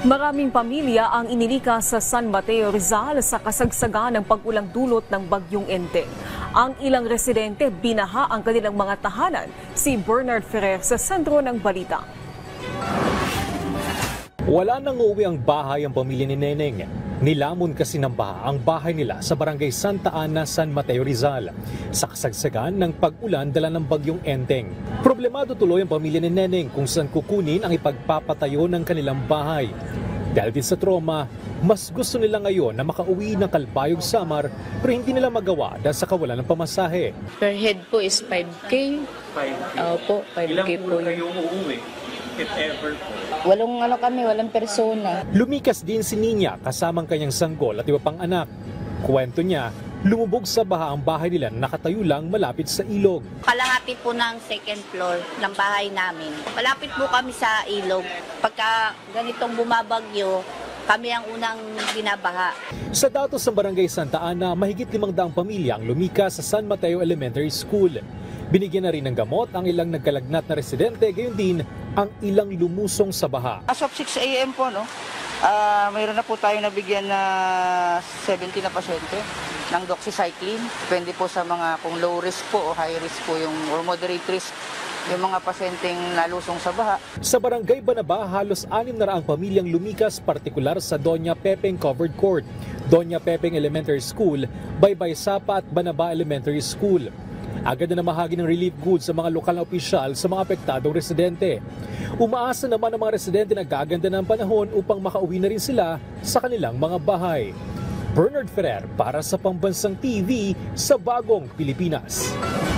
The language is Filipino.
Maraming pamilya ang inilikas sa San Mateo, Rizal sa kasagsagan ng pag-ulang dulot ng bagyong Enteng. Ang ilang residente binaha ang kanilang mga tahanan. Si Bernard Ferrer sa sentro ng balita. Wala nang uuwi ang bahay ang pamilya ni Neneng. Nilamon kasi ng baha ang bahay nila sa barangay Santa Ana, San Mateo, Rizal sa kasagsagan ng pag-ulan dala ng bagyong Enteng. Problemado tuloy ang pamilya ni Neneng kung saan kukunin ang ipagpapatayo ng kanilang bahay. Dahil din sa trauma, mas gusto nila ngayon na makauwi ng Calbayog, Samar pero hindi nila magawa dahil sa kawalan ng pamasahe. Per head po is 5K. 5K? Opo, 5K Ilang po buwan yun. kayong uuwi? If ever po. Walang persona. Lumikas din si Ninya kasamang kanyang sanggol at iba pang anak. Kwento niya, lumubog sa baha ang bahay nila na nakatayo lang malapit sa ilog. Kalahati po ng second floor ng bahay namin. Malapit po kami sa ilog. Pagka ganitong bumabagyo, kami ang unang binabaha. Sa datos ng Barangay Santa Ana, mahigit 500 pamilya ang lumikas sa San Mateo Elementary School. Binigyan na rin ng gamot ang ilang nagkalagnat na residente, gayon din ang ilang lumusong sa baha. As of 6 a.m. po, mayroon na po tayo nabigyan na 70 na pasyente ng doxycycline. Depende po sa mga kung low risk po o high risk po or moderate risk yung mga pasyenteng nalusong sa baha. Sa Barangay Banaba, halos 600 pamilyang lumikas, partikular sa Doña Pepeng Covered Court, Doña Pepeng Elementary School, Baybay Sapa at Banaba Elementary School. Agad na namahagi ng relief goods sa mga lokal na opisyal sa mga apektadong residente. Umaasa naman ang mga residente na gaganda ng panahon upang makauwi na rin sila sa kanilang mga bahay. Bernard Ferrer para sa Pambansang TV sa Bagong Pilipinas.